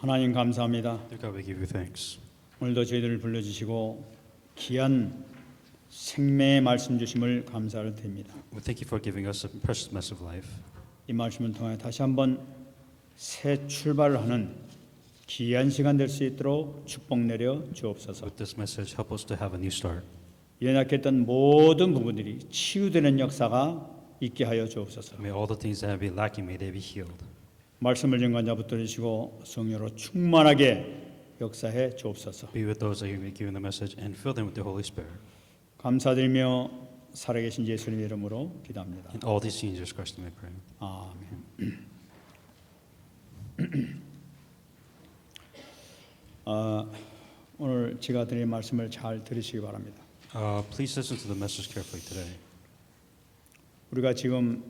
하나님 감사합니다. Dear God, we give you thanks. 오늘도 저희들을 불러주시고 귀한 생명의 말씀 주심을 감사를 드립니다. We thank you for giving us a precious mess of life. 이 말씀을 통해 다시 한번 새 출발을 하는 귀한 시간 될 수 있도록 축복 내려 주옵소서. With this message, help us to have a new start. 연약했던 모든 부분들이 치유되는 역사가 있게 하여 주옵소서. May all the things that have been lacking, may they be healed. 말씀을 증거자 붙들으시고 성령으로 충만하게 역사해 주옵소서. Be with those that you may give the message and fill them with the Holy Spirit. 감사드리며 살아계신 예수님의 이름으로 기도합니다. In all these things, Jesus Christ, we pray. 아멘. 오늘 제가 드린 말씀을 잘 들으시기 바랍니다. Please listen to the message carefully today. 우리가 지금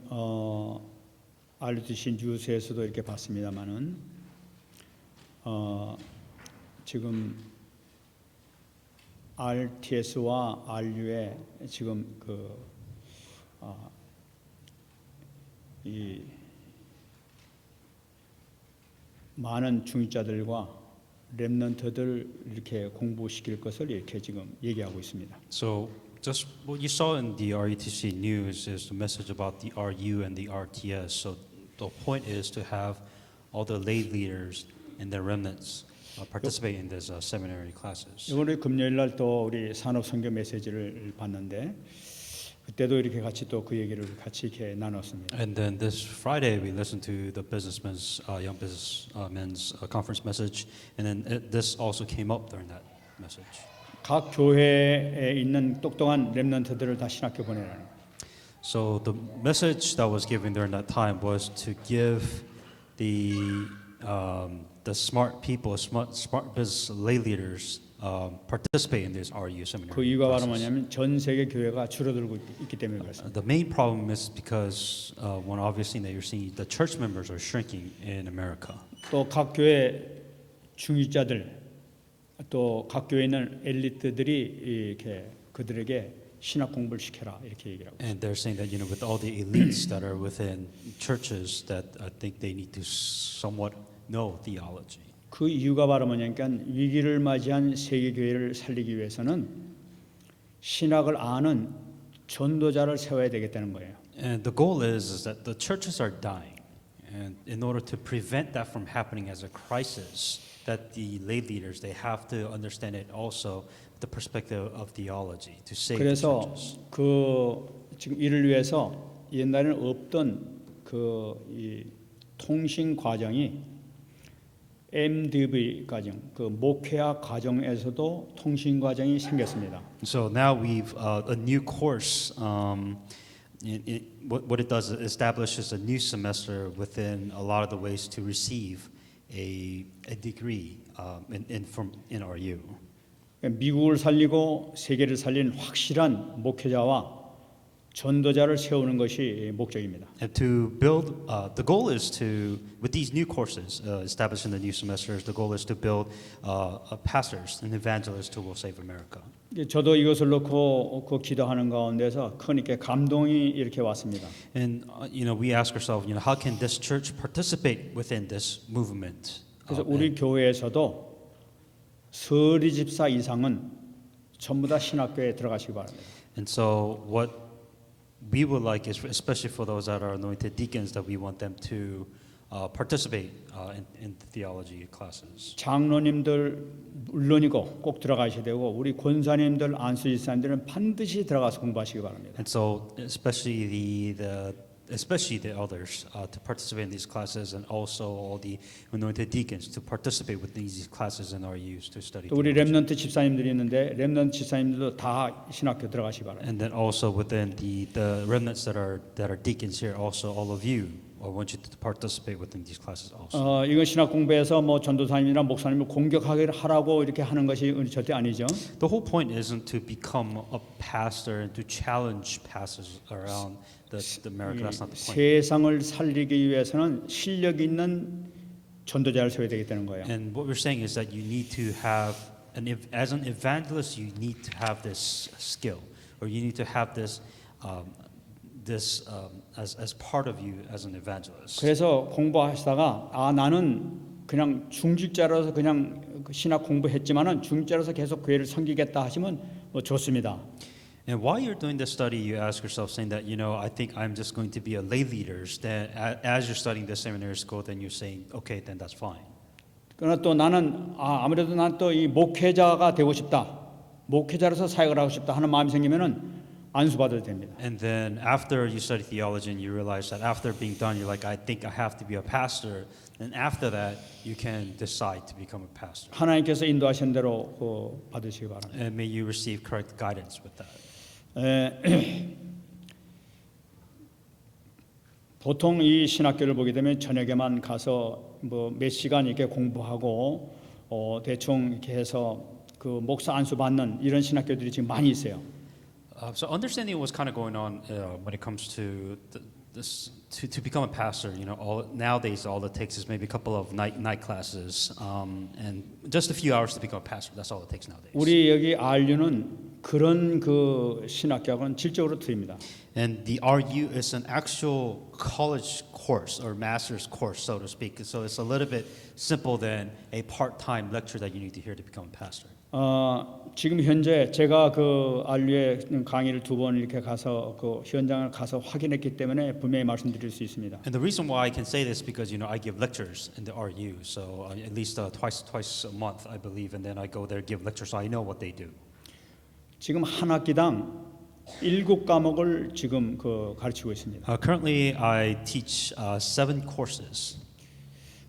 알려주신 뉴스에서도 이렇게 봤습니다만은 지금 RTS와 RU의 지금 이 많은 중직자들과 렘넌트들 이렇게 공부시킬 것을 이렇게 지금 얘기하고 있습니다. So, just what you saw in the RUTC news is the message about the RU and the RTS. So, the point is to have all the lay leaders and their remnants participate in these seminary classes. 이번에 금요일 날 또 우리 산업 선교 메시지를 봤는데 그때도 이렇게 같이 또 그 얘기를 같이 이렇게 나눴습니다. And then this Friday we listened to the businessmen's young businessmen's conference message, and then this also came up during that message. 각 교회에 있는 똑똑한 렘넌트들을 다 신학교 보내라는. So the message that was given during that time was to give the smart people, smart business lay leaders participate in this RU seminar. 그 이유가 바로 뭐냐면 전 세계 교회가 줄어들고 있기 때문에 그렇습니다. The main problem is because one obvious thing that you're seeing, the church members are shrinking in America. 또 각 교회 중직자들 또 각 교회에 있는 엘리트들이 이렇게 그들에게 신학 공부를 시켜라 이렇게 얘기를 하고. And they're saying that with all the elites that are within churches, that I think they need to somewhat know theology. 그 이유가 바로 뭐냐니까 위기를 맞이한 세계 교회를 살리기 위해서는 신학을 아는 전도자를 세워야 되겠다는 거예요. And the goal is that the churches are dying, and in order to prevent that from happening as a crisis, that the lay leaders they have to understand it also the perspective of theology to save the 그래서 churches. 지금 이를 위해서 옛날에는 없던 이 통신 과정이 MDB 과정, 목회학 과정에서도 통신 과정이 생겼습니다. So now we've a new course. What it does is establishes a new semester within a lot of the ways to receive a degree in RU. 미국을 살리고 세계를 살린 확실한 목회자와 전도자를 세우는 것이 목적입니다. And to build, the goal is to, with these new courses established in the new semesters, the goal is to build pastors and evangelists who will save America. 저도 이것을 놓고 기도하는 가운데서 큰 이렇게 감동이 이렇게 왔습니다. And we ask ourselves, how can this church participate within this movement? 그래서 우리 교회에서도 서리 집사 이상은 전부 다 신학교에 들어가시기 바랍니다. And so what we would like is, especially for those that are anointed deacons, that we want them to participate in the theology classes. 장로님들 물론이고 꼭 들어가셔야 되고 우리 권사님들 안수 집사님들은 반드시 들어가서 공부하시기 바랍니다. And so especially the elders to participate in these classes, and also all the anointed deacons to participate with these classes and are used to study. 또 우리 theology. 렘넌트 집사님들이 있는데 렘넌트 집사님들도 다 신학교 들어가시기 바랍니다. And then also within the remnants that are deacons here, also all of you, I want you to participate within these classes also. 이건 신학 공부에서 뭐 전도사님이나 목사님을 공격하라고 이렇게 하는 것이 절대 아니죠. The whole point isn't to become a pastor and to challenge pastors around the America. That's not the point. 세상을 살리기 위해서는 실력 있는 전도자를 세워야 되겠다는 거예요. And what we're saying is that you need to have, as an evangelist, you need to have this skill, or you need to have this as part of you as an evangelist. 그래서 공부하시다가 나는 그냥 중직자라서 그냥 그 신학 공부했지만은 중직자라서 계속 교회를 섬기겠다 하시면 좋습니다. And while you're doing this study, you ask yourself, saying that, I think I'm just going to be a lay leader. Then, as you're studying the seminary school, then you're saying, okay, then that's fine. 그러나 또 나는 아무래도 난 또 이 목회자가 되고 싶다, 목회자로서 사역을 하고 싶다 하는 마음이 생기면은 안수받아도 됩니다. And then after you study theology and you realize that after being done, you're like, I think I have to be a pastor. And after that, you can decide to become a pastor. 하나님께서 인도하신 대로 받으시기 바랍니다. And may you receive correct guidance with that. 보통 이 신학교를 보게 되면 저녁에만 가서 뭐 몇 시간 이렇게 공부하고 대충 이렇게 해서 그 목사 안수 받는 이런 신학교들이 지금 많이 있어요. So understanding what's kind of going on when it comes to to become a pastor. Nowadays all it takes is maybe a couple of night classes and just a few hours to become a pastor. That's all it takes nowadays. 우리 여기 RU는 그런 그 신학교하고는 질적으로 틀립니다. And the RU is an actual college course or master's course, so to speak. So it's a little bit simple than a part-time lecture that you need to hear to become a pastor. 지금 현재 제가 그 RU에 강의를 2번 이렇게 가서 그 현장을 가서 확인했기 때문에 분명히 말씀드릴 수 있습니다. And the reason why I can say this because I give lectures in the RU, so at least twice a month I believe, and then I go there give lectures, so I know what they do. 지금 한 학기당 7과목을 지금 그 가르치고 있습니다. Currently, I teach 7 courses.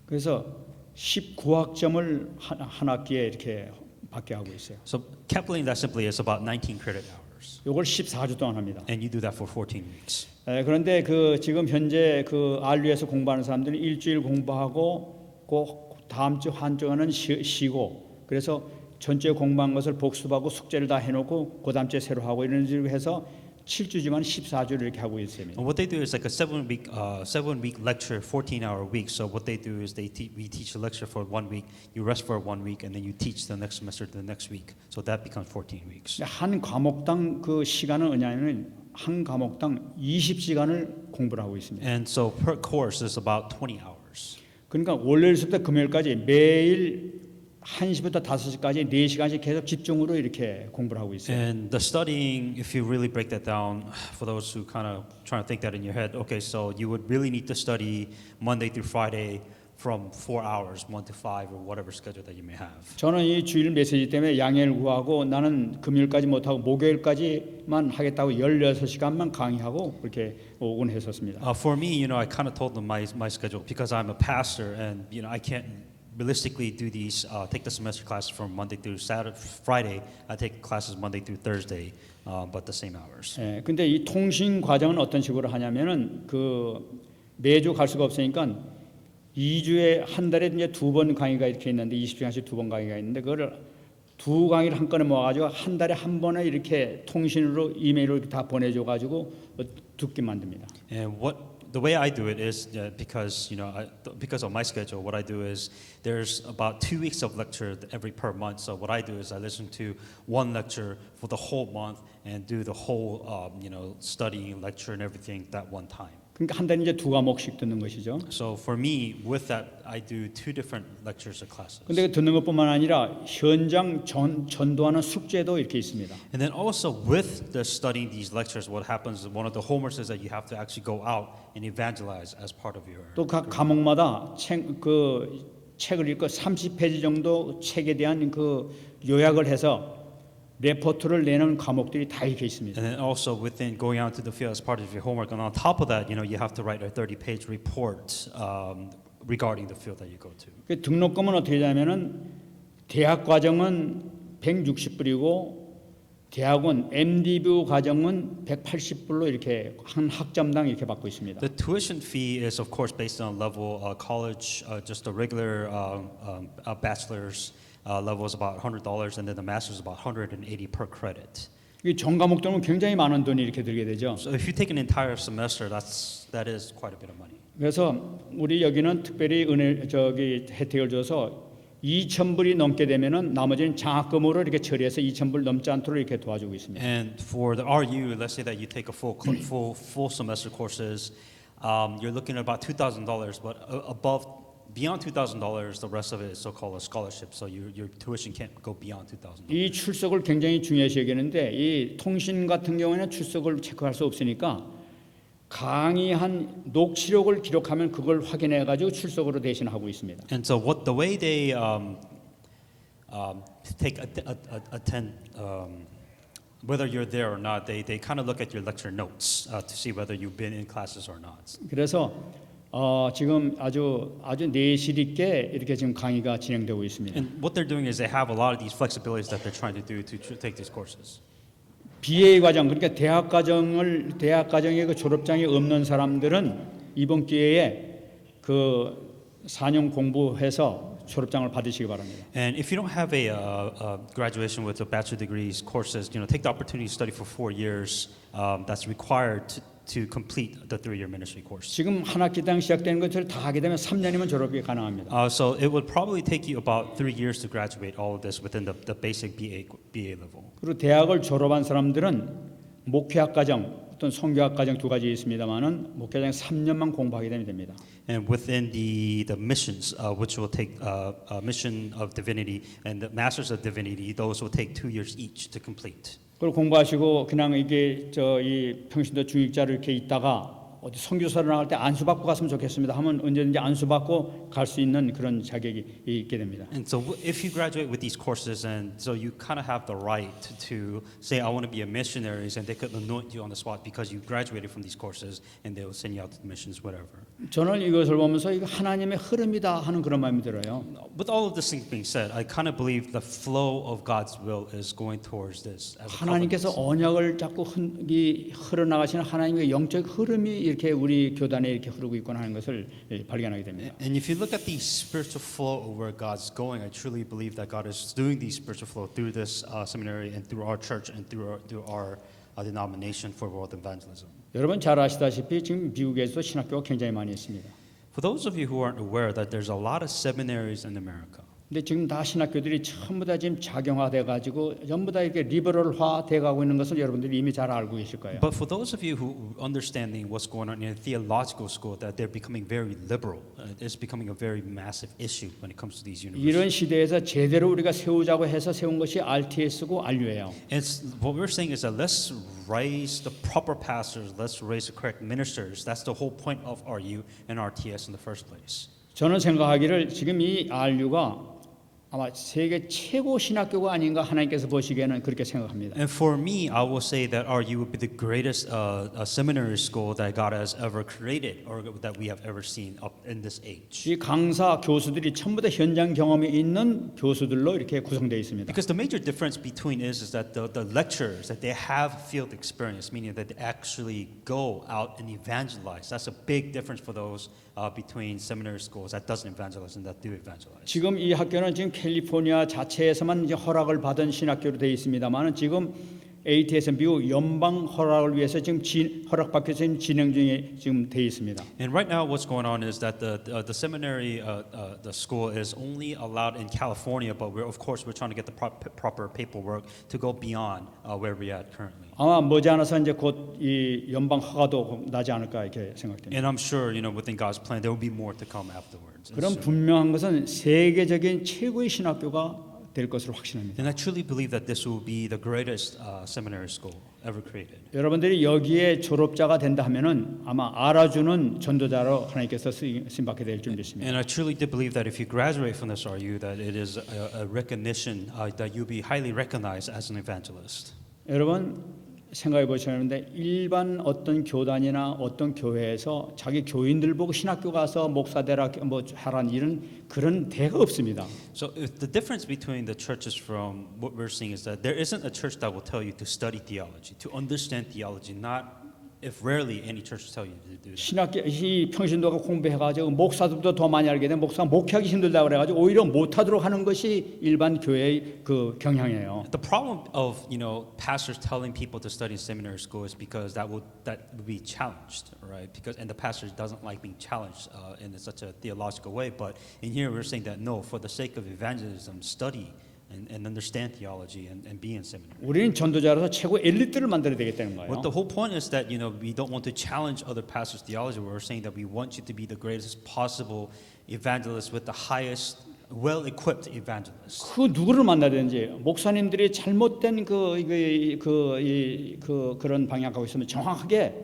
그래서 19학점을 한 학기에 이렇게 받게 하고 있어요. So calculating that simply is about 19 credit hours. 이걸 14주 동안 합니다. And you do that for 14 weeks. 그런데 그 지금 현재 그 RU에서 공부하는 사람들은 일주일 공부하고 그 다음 주 한 주간은 쉬고 그래서 전주에 공부한 것을 복습하고 숙제를 다 해놓고 그 다음 주에 새로 하고 이런 식으로 해서 7주지만 14주를 이렇게 하고 있습니다. And what they do is like a 7-week lecture, 14-hour week. So what they do is we teach a lecture for 1 week, you rest for 1 week, and then you teach the next semester the next week. So that becomes 14 weeks. 한 과목당 그 시간은 뭐냐면 한 과목당 20시간을 공부를 하고 있습니다. And so per course is about 20 hours. 그러니까 월요일부터 금요일까지 매일 1시부터 5시까지 4시간씩 계속 집중으로 이렇게 공부를 하고 있어요. And the studying, if you really break that down, for those who kind of trying to think that in your head, okay, so you would really need to study Monday through Friday from 4 hours, 1 to 5, or whatever schedule that you may have. 저는 이 주일 메시지 때문에 양해를 구하고 나는 금요일까지 못하고 목요일까지만 하겠다고 16시간만 강의하고 그렇게 오곤 했었습니다. For me, I kind of told them my schedule because I'm a pastor, and I can't realistically do these take the semester classes from Monday through Friday. I take classes Monday through Thursday, but the same hours. 근데 이 통신 과정은 어떤 식으로 하냐면은 그 매주 갈 수가 없으니까 2주에 한 달에 이제 2번 강의가 이렇게 있는데 20시간씩 2번 강의가 있는데 그걸 두 강의를 한꺼번에 모아가지고 한 달에 한 번에 이렇게 통신으로 이메일로 다 보내줘가지고 듣게 만듭니다. And the way I do it is because because of my schedule, what I do is there's about 2 weeks of lecture per month. So what I do is I listen to one lecture for the whole month and do the whole studying lecture and everything that one time. 그러니까 한 달에 이제 2과목씩 듣는 것이죠. So for me, with that, I do 2 different lectures or classes. 근데 듣는 것뿐만 아니라 현장 전도하는 숙제도 이렇게 있습니다. And then also with the studying these lectures, what happens? One of the homeworks is that you have to actually go out and evangelize as part of your. 또 각 과목마다 책을 읽고 30페이지 정도 책에 대한 그 요약을 해서 레포트를 내는 과목들이 다 이렇게 있습니다. And then also within going out to the field as part of your homework, and on top of that, you have to write a 30-page report regarding the field that you go to. 그 등록금은 어떻게 되냐면은 대학 과정은 160불이고 대학원 MDB 과정은 180불로 이렇게 한 학점당 이렇게 받고 있습니다. The tuition fee is of course based on level. College, just a regular bachelor's level is about $100, and then the master's is about $180 per credit. 이 전 과목들은 굉장히 많은 돈이 이렇게 들게 되죠. So if you take an entire semester, that is quite a bit of money. 그래서 우리 여기는 특별히 혜택을 줘서 2,000불이 넘게 되면은 나머지는 장학금으로 이렇게 처리해서 2,000불 넘지 않도록 이렇게 도와주고 있습니다. And for the RU, let's say that you take a full semester courses, you're looking at about $2,000, but above beyond $2,000, the rest of it is so-called a scholarship. So your tuition can't go beyond $2,000. 이 출석을 굉장히 중요시 여기는데 이 통신 같은 경우에는 출석을 체크할 수 없으니까 강의한 녹취록을 기록하면 그걸 확인해 가지고 출석으로 대신하고 있습니다. And so what the way they attend, whether you're there or not, they kind of look at your lecture notes to see whether you've been in classes or not. 그래서 지금 아주 내실 있게 이렇게 지금 강의가 진행되고 있습니다. And what they're doing is they have a lot of these flexibilities that they're trying to do to take these courses. BA 과정 그러니까 대학 과정에 그 졸업장이 없는 사람들은 이번 기회에 그 4년 공부해서 졸업장을 받으시기 바랍니다. And if you don't have a graduation with a bachelor degrees courses, take the opportunity to study for 4 years. That's required to complete the 3-year ministry course. 지금 한 학기당 시작되는 것을 다 하게 되면 3년이면 졸업이 가능합니다. So it would probably take you about 3 years to graduate all of this within the basic BA level. 그리고 대학을 졸업한 사람들은 목회학 과정, 어떤 선교학 과정 두 가지 있습니다만은 목회과정 3년만 공부하게 되면 됩니다. And within the missions, which will take mission of divinity and the masters of divinity, those will take 2 years each to complete. 그걸 공부하시고 그냥 이게 이 평신도 중익자를 이렇게 있다가 어디 선교사를 나갈 때 안수받고 갔으면 좋겠습니다 하면 언제든지 안수받고 갈 수 있는 그런 자격이 있게 됩니다. And so if you graduate with these courses, and so you kind of have the right to say, I want to be a missionary, and they could anoint you on the spot because you graduated from these courses, and they will send you out to the missions, whatever. 저는 이것을 보면서 이거 하나님의 흐름이다 하는 그런 마음이 들어요. With all of this thing being said, I kind of believe the flow of God's will is going towards this. As a 하나님께서 언약을 자꾸 흘러나가시는 하나님의 영적 흐름이 이렇게 우리 교단에 이렇게 흐르고 있구나 하는 것을 발견하게 됩니다. And if you look at the spiritual flow of where God's going, I truly believe that God is doing the spiritual flow through this seminary and through our church and through our denomination for world evangelism. 여러분 잘 아시다시피 지금 미국에서도 신학교가 굉장히 많이 있습니다. For those of you who aren't aware that there's a lot of seminaries in America. 근데 지금 다 신학교들이 전부 다 지금 작용화돼 가지고 전부 다 이렇게 리버럴화 돼 가고 있는 것을 여러분들이 이미 잘 알고 계실 거예요. But for those of you who understanding what's going on in a theological school, that they're becoming very liberal. It's becoming a very massive issue when it comes to these universities. 이런 시대에서 제대로 우리가 세우자고 해서 세운 것이 RTS고 RU예요. It's what we're saying is that let's raise the proper pastors, let's raise the correct ministers. That's the whole point of RU and RTS in the first place. 저는 생각하기를 지금 이 RU가 아마 세계 최고 신학교가 아닌가 하나님께서 보시기에는 그렇게 생각합니다. And for me, I will say that RU would be the greatest seminary school that God has ever created or that we have ever seen up in this age. 이 강사 교수들이 전부 다 현장 경험이 있는 교수들로 이렇게 구성되어 있습니다. Because the major difference between is that the lecturers that they have field experience, meaning that they actually go out and evangelize. That's a big difference for those between seminary schools that doesn't evangelize and that do evangelize. 지금 이 학교는 지금 캘리포니아 자체에서만 이제 허락을 받은 신학교로 되어 있습니다만은 지금 ATS 미국 연방 허락을 위해서 지금 허락받기 위해서 진행 중에 지금 되어 있습니다. And right now, what's going on is that the seminary, the school is only allowed in California, but we're trying to get the proper paperwork to go beyond where we're at currently. 아마 머지않아서 이제 곧 이 연방 허가도 나지 않을까 이렇게 생각됩니다. And I'm sure, within God's plan, there will be more to come afterwards. 그럼 분명한 것은 세계적인 최고의 신학교가 될 것으로 확신합니다. And I truly believe that this will be the greatest seminary school ever created. 여러분들이 여기에 졸업자가 된다 하면은 아마 알아주는 전도자로 하나님께서 쓰임 받게 될 줄 믿습니다. And I truly do believe that if you graduate from this RU, that it is a recognition that you'll be highly recognized as an evangelist. 여러분 생각해 보시는데 일반 어떤 교단이나 어떤 교회에서 자기 교인들 보고 신학교 가서 목사 되라 뭐 하라는 이런 그런 대가 없습니다. So the difference between the churches from what we're seeing is that there isn't a church that will tell you to study theology, to understand theology. Not if rarely any churches tell you to do that. 신학교 이 평신도가 공부해가지고 목사들도 더 많이 알게 되면 목사 목회하기 힘들다 그래가지고 오히려 못하도록 하는 것이 일반 교회의 그 경향이에요. The problem of pastors telling people to study in seminary school is because that would be challenged, right? And the pastor doesn't like being challenged in such a theological way. But in here we're saying that no, for the sake of evangelism, study and understand theology and be in seminary. 우리는 전도자로서 최고 엘리트를 만들어야 되겠다는 거예요. But the whole point is that we don't want to challenge other pastors' theology. We're saying that we want you to be the greatest possible evangelist with the highest, well-equipped evangelist. 그 누구를 만나야 되는지 목사님들이 잘못된 그런 방향 가고 있으면 정확하게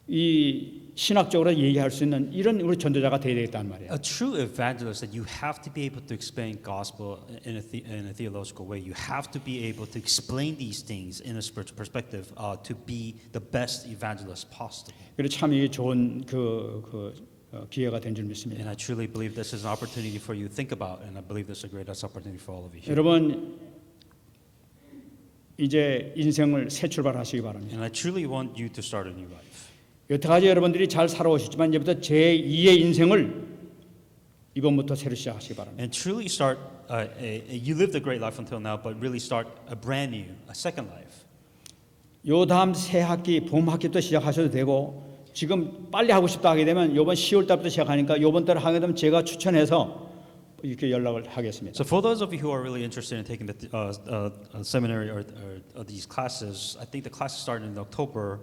이 신학적으로 얘기할 수 있는 이런 우리 전도자가 되어야 되겠다는 말이에요. A true evangelist that you have to be able to explain gospel in a theological way. You have to be able to explain these things in a spiritual perspective to be the best evangelist possible. 그래서 참 이게 좋은 기회가 된 줄 And 믿습니다. I truly believe this is an opportunity for you to think about, and I believe this is a great opportunity for all of you here. 여러분 이제 인생을 새 출발하시기 바랍니다. And I truly want you to start a new life. 여태까지 여러분들이 잘 살아오셨지만 이제부터 제2의 인생을 이번부터 새로 시작하시기 바랍니다. And truly start, you lived a great life until now, but really start a brand new, a second life. 요 다음 새 학기, 봄 학기부터 시작하셔도 되고 지금 빨리 하고 싶다 하게 되면 이번 10월 달부터 시작하니까 이번 달에 하게 되면 제가 추천해서 이렇게 연락을 하겠습니다. So for those of you who are really interested in taking the seminary or these classes, I think the classes start in October.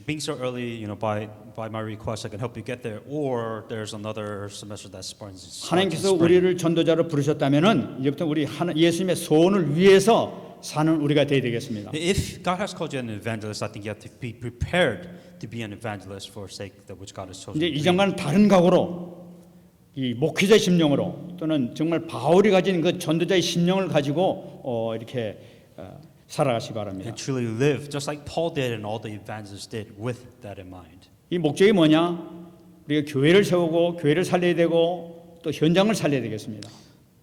Being so early, by my request, I can help you get there. Or there's another semester that starts in 하나님께서 spring. 우리를 전도자로 부르셨다면은 이제부터 우리 예수님의 소원을 위해서 사는 우리가 되어야 되겠습니다. If God has called you an evangelist, I think you have to be prepared to be an evangelist for sake that which God has chosen. 이제 이전과는 다른 각오로 이 목회자의 심령으로 또는 정말 바울이 가진 그 전도자의 심령을 가지고 이렇게 살아가시 바랍니다. And truly live just like Paul did and all the evangelists did with that in mind. 이 목적이 뭐냐? 우리가 교회를 세우고 교회를 살려야 되고 또 현장을 살려야 되겠습니다.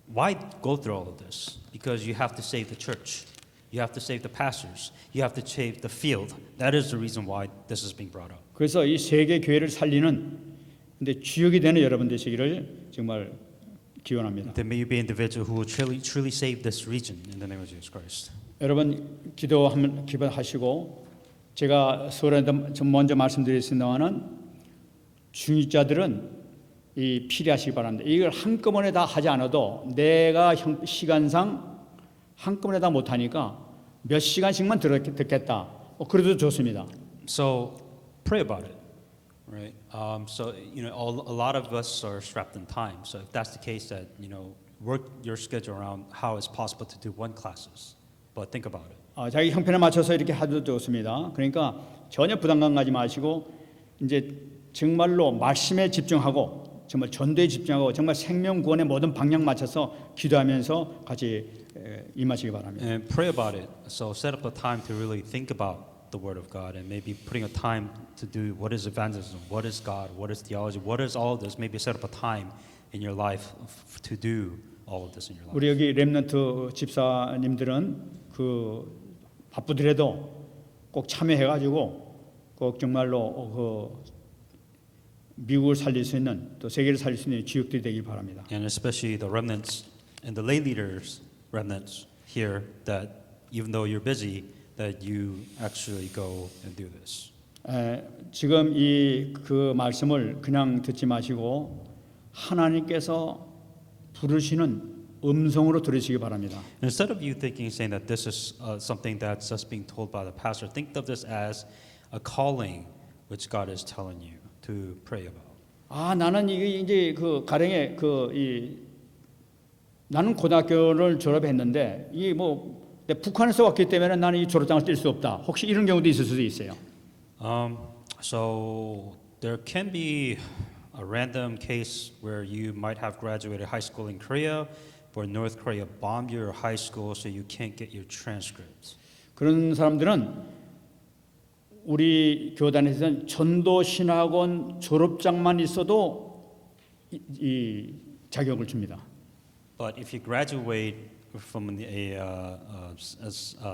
Why go through all of this? Because you have to save the church. You have to save the pastors. You have to save the field. That is the reason why this is being brought up. 그래서 이 세계 교회를 살리는 근데 주역이 되는 여러분 되시기를 정말 기원합니다. There may be an individual who will truly save this region in the name of Jesus Christ. 여러분 기도하시고 제가 서울에도 좀 먼저 말씀드렸습니다만은 중직자들은 이 필요하시기 바랍니다. 이걸 한꺼번에 다 하지 않아도 내가 시간상 한꺼번에 다 못하니까 몇 시간씩만 듣겠다. 그래도 좋습니다. So pray about it, right? So a lot of us are strapped in time. So if that's the case, that work your schedule around how it's possible to do one classes. But think about it. 자기 형편에 맞춰서 이렇게 하도 좋습니다. 그러니까 전혀 부담감 가지 마시고 이제 정말로 말씀에 집중하고 정말 전도에 집중하고 정말 생명 구원의 모든 방향 맞춰서 기도하면서 같이 임하시기 바랍니다. And pray about it. So set up a time to really think about the Word of God, and maybe putting a time to do what is evangelism, what is God, what is theology, what is all of this. Maybe set up a time in your life to do all of this in your life. 우리 여기 렘넌트 집사님들은 바쁘더라도 꼭 참여해가지고 꼭 정말로 미국을 살릴 수 있는 또 세계를 살릴 수 있는 주역들이 되길 바랍니다. And especially the remnants and the lay leaders, remnants here, that even though you're busy, that you actually go and do this. 지금 그 말씀을 그냥 듣지 마시고 하나님께서 부르시는 음성으로 들으시기 바랍니다. Instead of you saying that this is something that's just being told by the pastor, think of this as a calling which God is telling you to pray about. 나는 이게 이제 가령에 나는 고등학교를 졸업했는데 북한에서 왔기 때문에 나는 이 졸업장을 뗄 수 없다. 혹시 이런 경우도 있을 수도 있어요. So there can be a random case where you might have graduated high school in Korea, but North Korea bombed your high school, so you can't get your transcripts. 그런 사람들은 우리 교단에서는 전도신학원 졸업장만 있어도 이 자격을 줍니다. But if you graduate from a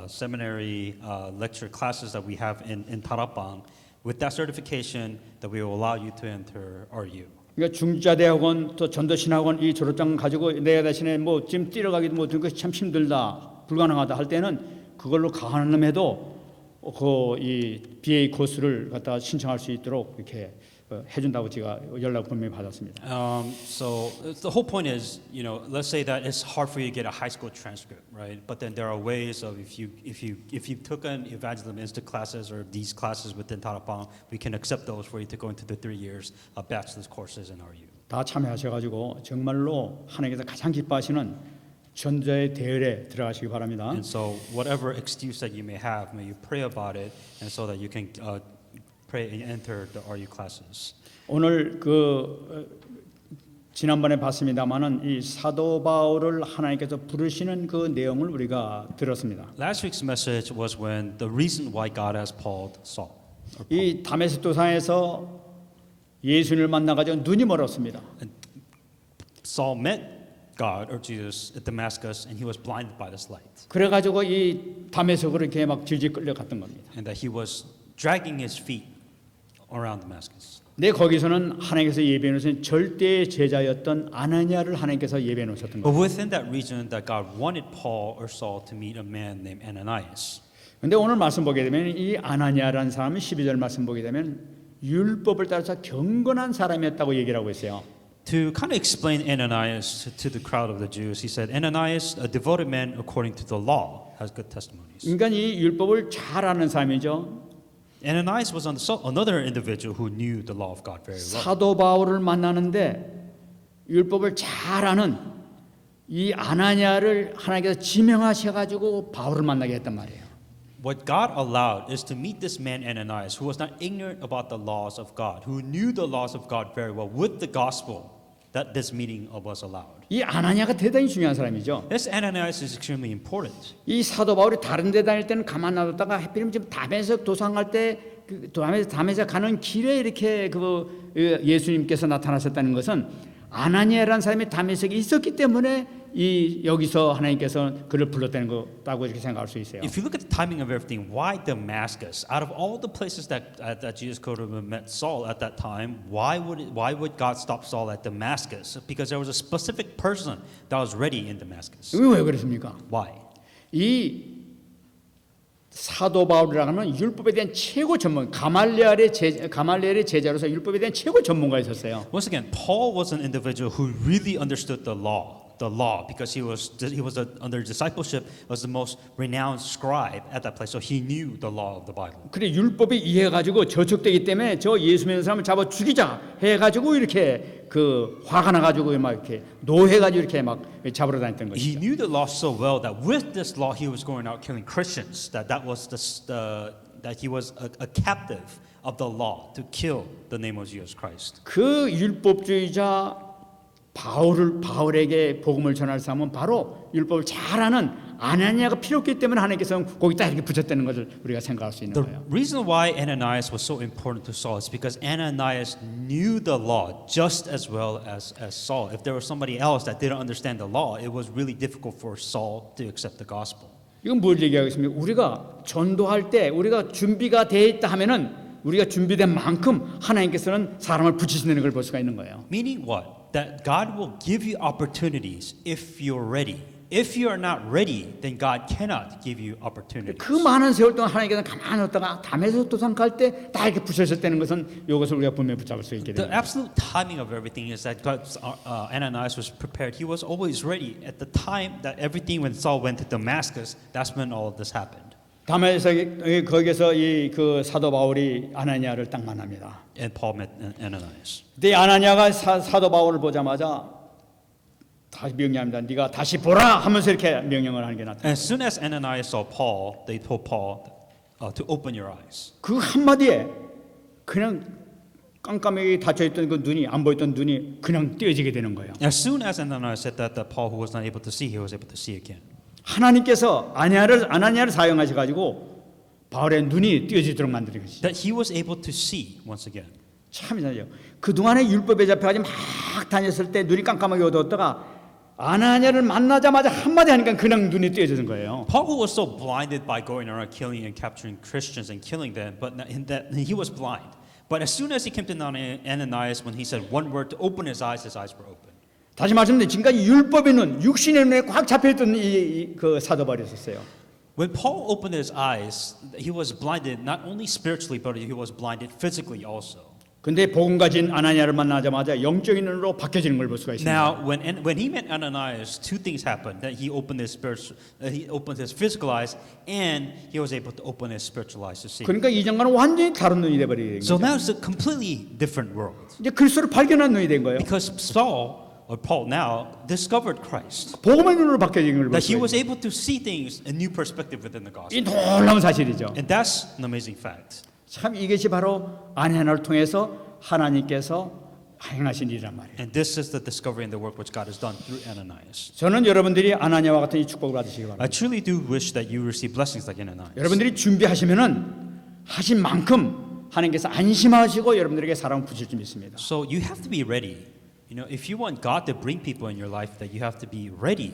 seminary lecture classes that we have in Tarapang, with that certification, that we will allow you to enter RU. 그러니까 중자대학원 또 전도신학원 이 졸업장 가지고 내가 대신에 지금 뛰어가기도 못하는 것이 참 힘들다, 불가능하다 할 때는 그걸로 가능해도 이 BA 코스를 갖다 신청할 수 있도록 이렇게 해준다고 제가 연락 분명히 받았습니다. So the whole point is, you know, let's say that it's hard for you to get a high school transcript, right? But then there are ways of if you took an evangelism instant classes or these classes within Tarapang, we can accept those for you to go into the 3 years of bachelor's courses in RU. 다 참여하셔가지고 정말로 하나님께서 가장 기뻐하시는 전도의 대열에 들어가시기 바랍니다. And so whatever excuse that you may have, may you pray about it, and so that you can pray and enter the RU classes. 오늘 지난번에 봤습니다마는 이 사도 바울을 하나님께서 부르시는 그 내용을 우리가 들었습니다. Last week's message was when the reason why God has called Saul. 이 다메섹 도상에서 예수님을 만나가지고 눈이 멀었습니다. Saul met God or Jesus at Damascus, and he was blinded by this light, 그래가지고 이 다메섹으로 이렇게 막 질질 끌려갔던 겁니다. and that he was dragging his feet around Damascus. 네, 거기서는 하나님께서 예배해 놓으신 절대 제자였던 아나니아를 하나님께서 예배해 놓으셨던 But 거예요. within that region, that God wanted Paul or Saul to meet a man named Ananias. 근데 오늘 말씀 보게 되면 이 아나니아라는 사람은 12절 말씀 보게 되면 율법을 따라서 경건한 사람이었다고 얘기를 하고 있어요. To kind of explain Ananias to the crowd of the Jews, he said, Ananias, a devoted man according to the law, has good testimonies. 인간 이 율법을 잘 아는 사람이죠. Ananias was another individual who knew the law of God very well. 사도 바울을 만나는데 율법을 잘 아는 이 아나니아를 하나님께서 지명하셔가지고 바울을 만나게 했단 말이에요. What God allowed is to meet this man Ananias, who was not ignorant about the laws of God, who knew the laws of God very well with the gospel, that this meeting was allowed. 이 아나니아가 대단히 중요한 사람이죠. This Ananias is extremely important. 이 사도 바울이 다른 데 다닐 때는 가만 놔뒀다가 하필이면 지금 다메섹 도상할 때 다메섹 가는 길에 이렇게 예수님께서 나타나셨다는 것은 아나니아라는 사람이 다메섹에 있었기 때문에 여기서 하나님께서 그를 불렀다는 거라고 이렇게 생각할 수 있어요. If you look at the timing of everything, why Damascus? Out of all the places that Jesus could have met Saul at that time, why would God stop Saul at Damascus? Because there was a specific person that was ready in Damascus. 왜 그렇습니까? Why? 이 사도 바울이라는 율법에 대한 최고 전문 가말리엘의 제자로서 율법에 대한 최고 전문가였었어요. Once again, Paul was an individual who really understood the law, because he was under discipleship, was the most renowned scribe at that place, so he knew the law of the Bible. 그래 율법이 이해해가지고 저촉되기 때문에 저 예수 믿는 사람을 잡아 죽이자 해가지고 이렇게 화가 나가지고 막 이렇게 노해가지고 이렇게 막 잡으러 다녔던 He 것이죠. knew the law so well that with this law he was going out killing Christians. That he was a captive of the law to kill the name of Jesus Christ. 그 율법주의자 바울에게 복음을 전할 사람은 바로 율법을 잘 아는 아나니아가 필요 없기 때문에 하나님께서 거기 딱 이렇게 붙였다는 것을 우리가 생각할 수 있는 The 거예요. reason why Ananias was so important to Saul is because Ananias knew the law just as well as Saul. If there was somebody else that didn't understand the law, it was really difficult for Saul to accept the gospel. 이건 뭘 얘기하겠습니까? 우리가 전도할 때 우리가 준비가 돼 있다 하면은 우리가 준비된 만큼 하나님께서는 사람을 붙이시는 걸 볼 수가 있는 거예요. Meaning what? That God will give you opportunities if you're ready. If you are not ready, then God cannot give you opportunities. 그 많은 세월 동안 하나님께서 가만히 있다가 다메섹 도상 갈 때 다 이렇게 붙여졌다는 것은 이것을 우리가 분명히 붙잡을 수 있게 The 됩니다. absolute timing of everything is that Ananias was prepared. He was always ready. At the time that everything when Saul went to Damascus, that's when all of this happened. 다메섹 거기서 그 사도 바울이 아나니아를 딱 만납니다. And Paul met Ananias. 근데 아나니아가 사도 바울을 보자마자 다시 명령합니다. 네가 다시 보라 하면서 이렇게 명령을 하는 게 나타나요. As soon as Ananias saw Paul, they told Paul to open your eyes. 그 한마디에 그냥 깜깜하게 닫혀있던 그 눈이 안 보였던 눈이 그냥 띄어지게 되는 거예요. As soon as Ananias said that, Paul, who was not able to see, he was able to see again. 하나님께서 아나니아를 사용하셔가지고 바울의 눈이 띄어지도록 만드는 것이죠. That he was able to see once again. 참 이상해요. 그 동안에 율법에 잡혀가지고 막 다녔을 때 눈이 깜깜하게 어두웠다가 아나니아를 만나자마자 한마디 하니까 그냥 눈이 띄어지는 거예요. Paul, who was so blinded by going around killing and capturing Christians and killing them, but in that he was blind. But as soon as he came to Ananias, when he said one word to open his eyes were open. 다시 말씀드리면 지금까지 율법의 눈, 육신의 눈에 꽉 잡혀있던 그 사도 바울이었어요. When Paul opened his eyes, he was blinded not only spiritually, but he was blinded physically also. 근데 복음 가진 아나니아를 만나자마자 영적인 눈으로 바뀌어지는 걸 볼 수가 있습니다. Now, when he met Ananias, two things happened. That he opened his physical eyes, and he was able to open his spiritual eyes to see. 그러니까 이전과는 완전히 다른 눈이 돼버리는 So 거죠. now it's a completely different world. 이제 그리스도를 발견한 눈이 된 거예요. Because Paul now discovered Christ. 복음의 눈으로 바뀌어진 걸 볼 That he 수가 was 있어요. able to see things in new perspective within the 이 gospel. 놀라운 사실이죠. And that's an amazing fact. 참 이것이 바로 아나니아를 통해서 하나님께서 행하신 일이란 말이에요. And this is the discovery and the work which God has done through Ananias. 저는 여러분들이 아나니아와 같은 이 축복을 받으시기 바랍니다. I truly do wish that you receive blessings like Ananias. 여러분들이 준비하시면은 하신 만큼 하나님께서 안심하시고 여러분들에게 사랑을 부실 줄 믿습니다. So you have to be ready. You know, if you want God to bring people in your life, that you have to be ready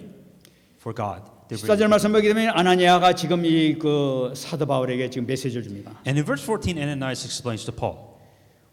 for God. to bring 14절 말씀 보게 되면 아나니아가 지금 이 그 사도 바울에게 지금 메시지를 줍니다. And in verse 14, Ananias explains to Paul.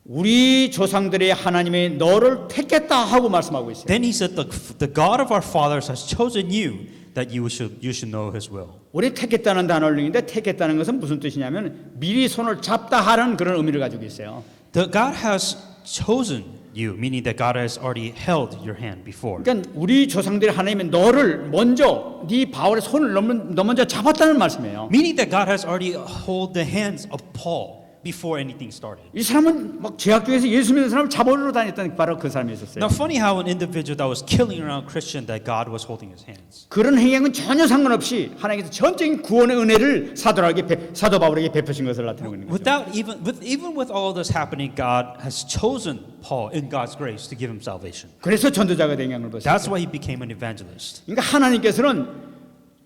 우리 조상들의 하나님이 너를 택했다 하고 말씀하고 있어요. Then he said, the God of our fathers has chosen you that you should know His will. 우리 택했다는 단어를 읽는데 택했다는 것은 무슨 뜻이냐면 미리 손을 잡다 하는 그런 의미를 가지고 있어요. The God has chosen you, meaning that God has already held your hand before. 그러니까 우리 조상들의 하나님이 너를 먼저 네 바울의 손을 너 먼저 잡았다는 말씀이에요. Meaning that God has already held the hands of Paul before anything started. 이 사람은 막 죄악 중에서 예수 믿는 사람을 잡아오러 다녔던 바로 그 사람이 있었어요. Now, funny how an individual that was killing around Christian, that God was holding his hands. 그런 행위는 전혀 상관없이 하나님께서 전적인 구원의 은혜를 사도 바울에게 베푸신 것을 나타내는 거죠. Without even with all of this happening, God has chosen Paul in God's grace to give him salvation. 그래서 전도자가 된 영향을 받았어요. That's why he became an evangelist. 그러니까 하나님께서는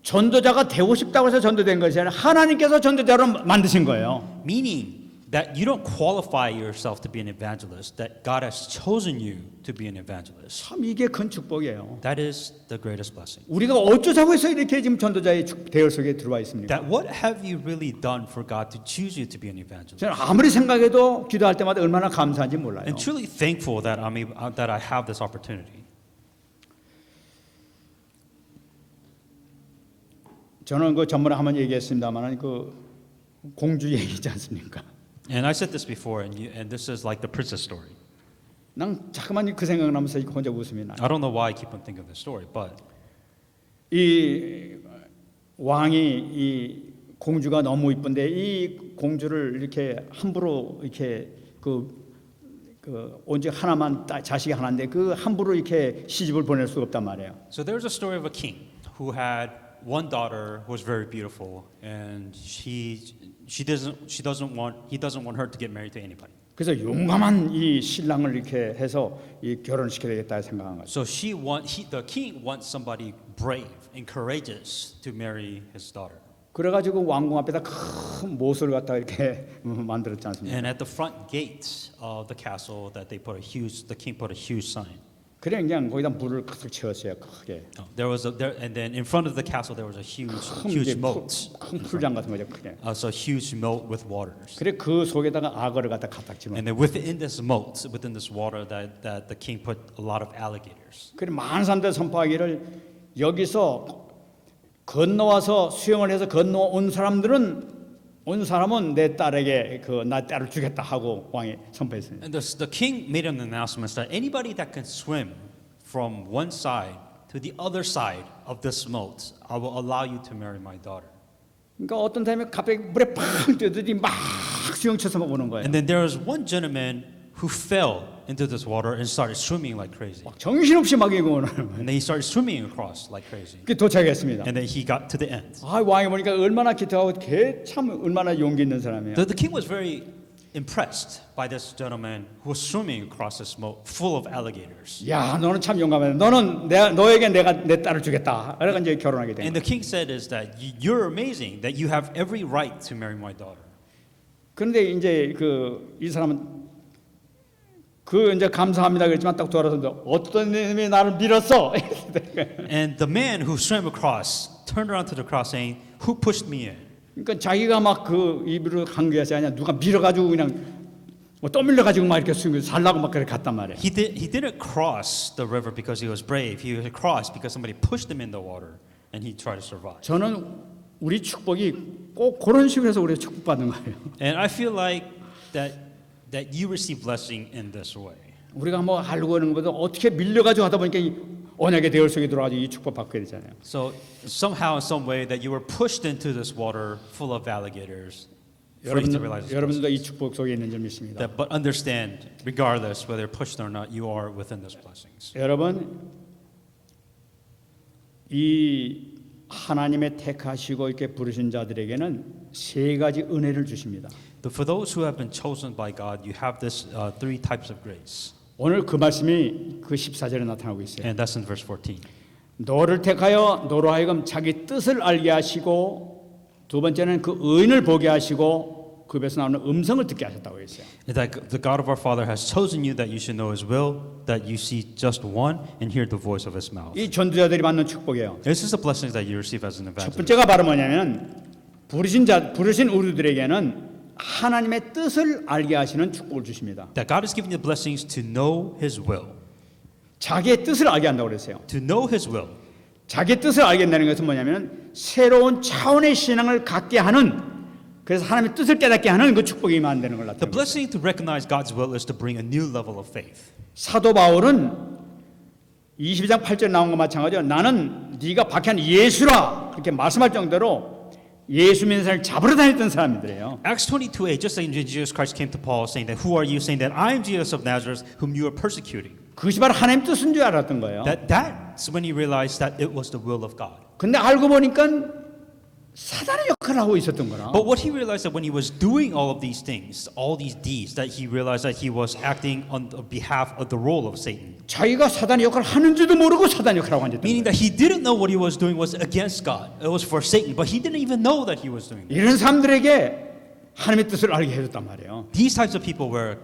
전도자가 되고 싶다고 해서 전도된 것이 아니라 하나님께서 전도자로 만드신 거예요. Meaning that you don't qualify yourself to be an evangelist, that God has chosen you to be an evangelist. 참 이게 큰 축복이에요. That is the greatest blessing. 우리가 어쩌자고 해서 이렇게 지금 전도자의 대열 속에 들어와 있습니까? That what have you really done for God to choose you to be an evangelist? 저는 아무리 생각해도 기도할 때마다 얼마나 감사한지 몰라요. And truly thankful that that I have this opportunity. 저는 그 전번에 한번 얘기했습니다만 그 공주 얘기지 않습니까? And I said this before, and this is like the princess story. 난 자꾸만 그 생각나면서 혼자 웃음이 나요. I don't know why I keep on thinking of this story, but 이 왕이 이 공주가 너무 이쁜데 이 공주를 이렇게 함부로 이렇게 그 오직 하나만 자식이 하나인데 그 함부로 이렇게 시집을 보낼 수가 없단 말이에요. so there's a story of a king who had one daughter who was very beautiful, and he doesn't want her to get married to anybody. 그래서 용감한 이 신랑을 이렇게 해서 이 결혼시켜야 되겠다 생각한 거죠. So the king wants somebody brave and courageous to marry his daughter. 그래가지고 왕궁 앞에다 큰 못을 갖다 이렇게 만들었지 않습니까? And at the front gate of the castle, that the king put a huge sign. 그래 그냥 거기다 물을 가득 채웠어요 크게. And then in front of the castle there was a huge moat. 큰 풀장 같은 거죠 크게. So a huge moat with waters. 그래 그 속에다가 악어를 갖다 갖다 집어. And then within this moat, within this water, that the king put a lot of alligators. 그래 많은 사람들 선포하기를 여기서 건너와서 수영을 해서 건너온 사람은 내 딸에게 나 딸을 주겠다 하고 왕이 선포했어요. And the king made an announcement that anybody that can swim from one side to the other side of this moat, I will allow you to marry my daughter. 그러니까 어떤 사람이 갑자기 물에 팍 뛰어들더니 막 수영쳐서 오는 거예요. And then there was one gentleman who fell into this water and started swimming like crazy. 막 정신없이 막 이거 오는 거예요. And then he started swimming across like crazy. 그 도착했습니다. And then he got to the end. 아 왕이 보니까 얼마나 기특하고 걔참 얼마나 용기 있는 사람이에요. The king was very impressed by this gentleman who was swimming across this moat full of alligators. 야 너는 참 용감해. 너에게 내가 내 딸을 주겠다. 그래서 이제 결혼하게 된 And 거예요. the king said is that you're amazing, that you have every right to marry my daughter. 그런데 이제 이 사람은 이제 감사합니다 그랬지만 딱 돌아서서 어떤 놈이 나를 밀었어. And the man who swam across turned around to the crowd saying, "Who pushed me in?" 그러니까 자기가 막 그 입으로 간 것이 아니라 누가 밀어가지고 그냥 떠밀려가지고 막 이렇게 살라고 막 그렇게 갔단 말이에요. He didn't cross the river because he was brave. He crossed because somebody pushed him in the water, and he tried to survive. 저는 우리 축복이 꼭 그런 식으로 해서 우리가 축복받는 거예요. And I feel like that that you receive blessing in this way. 우리가 뭐 알고 하는 것보다 어떻게 밀려가지고 하다 보니까 이 언약의 대열 속에 들어가지고 이 축복 받게 되잖아요. So somehow, in some way, that you were pushed into this water full of alligators. For you to realize this 여러분도 이 축복 속에 있는 줄 믿습니다. that, but understand, regardless whether pushed or not, you are within those blessings. 여러분 이 하나님의 택하시고 이렇게 부르신 자들에게는 세 가지 은혜를 주십니다. For those who have been chosen by God, you have this three types of grace, 오늘 그 말씀이 그 14절에 나타나고 있어요. and that's in verse 14. 너를 택하여 너로 하여금 자기 뜻을 알게 하시고 두 번째는 그 의인을 보게 하시고 그 입에서 나오는 음성을 듣게 하셨다고 했어요. That the God of our Father has chosen you that you should know His will, that you see just one and hear the voice of His mouth. 이 전도자들이 받는 축복이에요. This is the blessings that you receive as an 첫 evangelist. 번째가 바로 뭐냐면 부르신 우리들에게는 하나님의 뜻을 알게 하시는 축복을 주십니다. That God is giving you blessings to know His will. 자기의 뜻을 알게 한다고 그랬어요. To know His will. 자기의 뜻을 알게 한다는 것은 뭐냐면 새로운 차원의 신앙을 갖게 하는, 그래서 하나님의 뜻을 깨닫게 하는 그 축복이 임한다는 걸 The 나타내는 거예요. blessing to recognize God's will is to bring a new level of faith. 사도 바울은 22장 8절에 나온 것 마찬가지로 나는 네가 박해한 예수라 그렇게 말씀할 정도로 예수 믿는 사람을 잡으러 다녔던 사람들이에요. Acts 22:8, just like Jesus Christ came to Paul saying that, who are you? Saying that I am Jesus of Nazareth, whom you are persecuting. 그것이 바로 하나님 뜻인 줄 알았던 거예요. That's when he realized that it was the will of God. 근데 알고 보니까 사단의 역할을 하고 있었던 거라. But what he realized that when he was doing all of these things, all these deeds, that he realized that he was acting on behalf of the role of Satan. 자기가 사단의 역할을 하는지도 모르고 사단의 역할을 하고 앉았던 Meaning 거예요. that he didn't know what he was doing was against God. It was for Satan, but he didn't even know that he was doing it. 이런 사람들에게 하나님의 뜻을 알게 해줬단 말이에요. These types of people were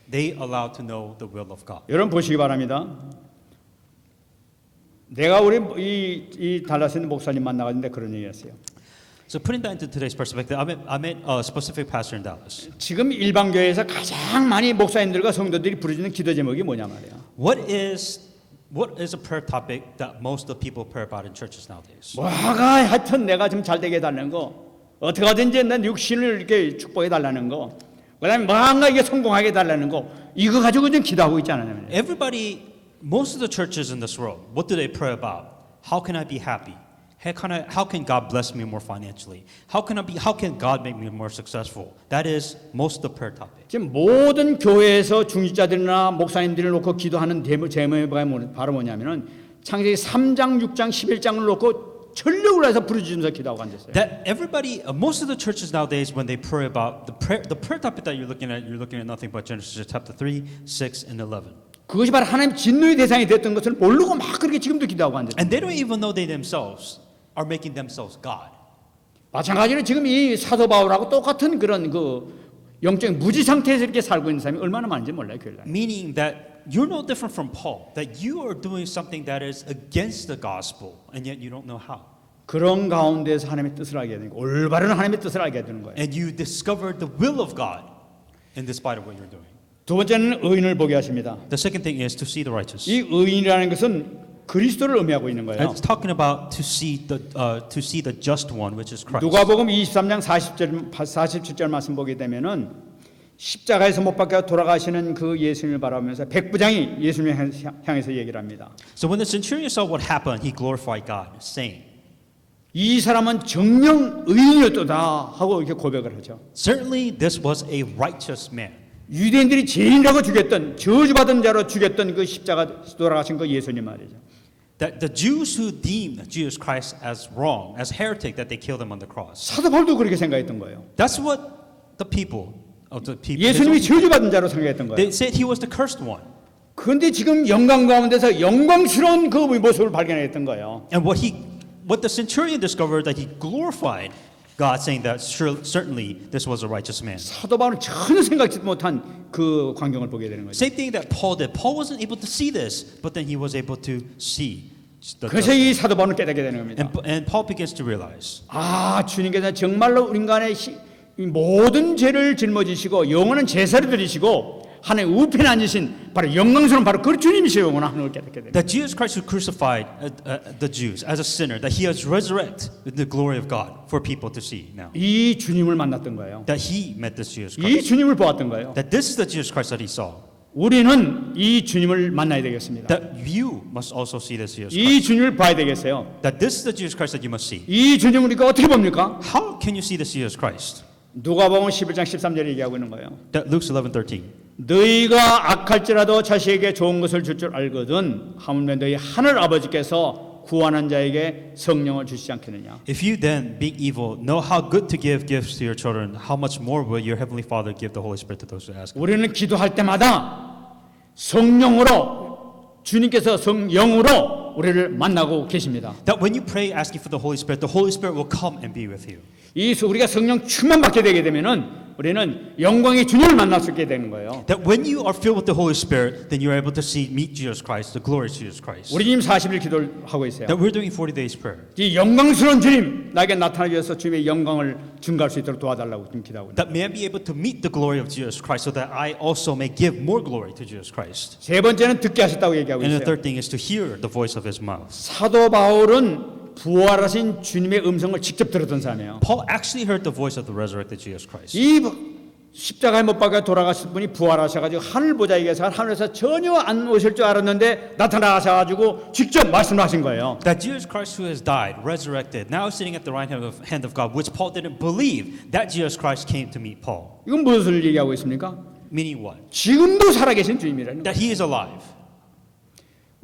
they allowed to know the will of God. 여러분 보시기 바랍니다. 내가 우리 이 달라스 있는 목사님 만나가는데 그런 얘기했어요. So putting that into today's perspective, I met a specific pastor in Dallas. 지금 일반 교회에서 가장 많이 목사님들과 성도들이 부르짖는 기도 제목이 뭐냐 말이에요. What is a prayer topic that most of the people pray about in churches nowadays? 뭐가 하여튼 내가 좀 잘 되게 해달라는 거, 어떻게 하든지 난 육신을 이렇게 축복해 달라는 거, 그다음에 뭔가 이게 성공하게 해달라는 거, 이거 가지고 좀 기도하고 있잖아요. Everybody, most of the churches in this world, what do they pray about? How can I be happy? How can God bless me more financially? How can God make me more successful? That is most of the prayer topic. 지금 모든 교회에서 중직자들이나 목사님들을 놓고 기도하는 제목이 바로 뭐냐면은 창세기 3장, 6장, 11장을 놓고 전력으로 해서 부르짖으면서 기도하고 앉았어요. That everybody, most of the churches nowadays, when they pray about the prayer topic that you're looking at nothing but Genesis chapter 3, 6, and 11. 그것이 바로 하나님 진노의 대상이 됐던 것을 모르고 막 그렇게 지금도 기도하고 앉았어요. And they don't even know they themselves are making themselves God. 마찬가지로 지금 이 사도 바울하고 똑같은 그런 그 영적인 무지 상태에서 이렇게 살고 있는 사람이 얼마나 많은지 몰라요, 교회 안에. Meaning that you're no different from Paul, that you are doing something that is against the gospel, and yet you don't know how. 그런 가운데서 하나님의 뜻을 알게 되는 거, 올바른 하나님의 뜻을 알게 되는 거예요. And you discover the will of God in despite of what you're doing. 두 번째는 의인을 보게 하십니다. The second thing is to see the righteous. 이 의인이라는 것은 그리스도를 의미하고 있는 거예요. It's talking about to see the just one, which is Christ. 누가복음 23장 47절 말씀 보게 되면은 십자가에서 못 박혀 돌아가시는 그 예수님을 바라보면서 백부장이 예수님을 향해서 얘기를 합니다. So when the centurion saw what happened, he glorified God, saying, 이 사람은 정령 의인이었도다 하고 이렇게 고백을 하죠. "Certainly this was a righteous man." 유대인들이 죄인이라고 죽였던 저주받은 자로 죽였던 그 십자가 돌아가신 그 예수님 말이죠. That the Jews who deemed Jesus Christ as wrong, as heretic, that they killed him on the cross. 사도 바울도 그렇게 생각했던 거예요. That's what the people. 예수님이 저주받은 자로 생각했던 거예요. They said he was the cursed one. 그런데 지금 영광 가운데서 영광스러운 그 모습을 발견했던 거예요. And what the centurion discovered, that he glorified God, saying that certainly this was a righteous man. 사도 바울은 전혀 생각지 못한 그 광경을 보게 되는 거죠. Same thing that Paul did. Paul wasn't able to see this, but then he was able to see. 그래서 이 사도 바울은 깨닫게 되는 겁니다. And Paul begins to realize. 아, 주님께서 정말로 인간의 이 모든 죄를 짊어지시고 영원한 제사를 드리시고 하나님 우편에 앉으신 바로 영광스러운 바로 그 주님이시구나 하는 걸 깨닫게 됩니다. That Jesus Christ who crucified the Jews as a sinner, that he has resurrected the glory of God for people to see now. 이 주님을 만났던 거예요. That he met this Jesus 이 Christ. 주님을 보았던 거예요. That this is the Jesus Christ that he saw. 우리는 이 주님을 만나야 되겠습니다. That you must also see this Jesus 이 Christ. 주님을 봐야 되겠어요. That this is the Jesus Christ that you must see. 이 주님을 우리가 어떻게 봅니까? How can you see this Jesus Christ? 누가복음 11장 13절에 얘기하고 있는 거예요. That Luke 11:13. 너희가 악할지라도 자식에게 좋은 것을 줄 줄 알거든 하물며 너희 하늘 아버지께서 구하는 자에게 성령을 주시지 않겠느냐. If you then, being evil, know how good to give gifts to your children, how much more will your heavenly Father give the Holy Spirit to those who ask? 우리는 기도할 때마다 성령으로 주님께서 성령으로 우리를 만나고 계십니다. That when you pray asking for the Holy Spirit will come and be with you. 이 우리가 성령 충만 받게 되게 되면은 우리는 영광의 주님을 만날 수 있게 되는 거예요. That when you are filled with the Holy Spirit, then you are able to meet Jesus Christ, the glorious Jesus Christ. 우리 지금 40일 기도를 하고 있어요. That we're doing 40 days prayer. 이 영광스러운 주님 나에게 나타나 주셔서 주님의 영광을 증가할 수 있도록 도와달라고 지금 기도하고 있습니다. That may I be able to meet the glory of Jesus Christ, so that I also may give more glory to Jesus Christ. 세 번째는 듣게 하셨다고 얘기하고 And the 있어요. third thing is to hear the voice of His mouth. 사도 바울은 부활하신 주님의 음성을 직접 들었던 사람이에요. Paul actually heard the voice of the resurrected Jesus Christ. 이 십자가에 못 박혀 돌아가신 분이 부활하셔가지고 하늘 보좌에 계셔 하늘에서 전혀 안 오실 줄 알았는데 나타나셔가지고 직접 말씀하신 거예요. That Jesus Christ who has died, resurrected, now sitting at the right hand of God, which Paul didn't believe, that Jesus Christ came to meet Paul. 이건 무엇을 얘기하고 있습니까? Meaning what? 지금도 살아계신 주님이라는 거예요. That He is alive.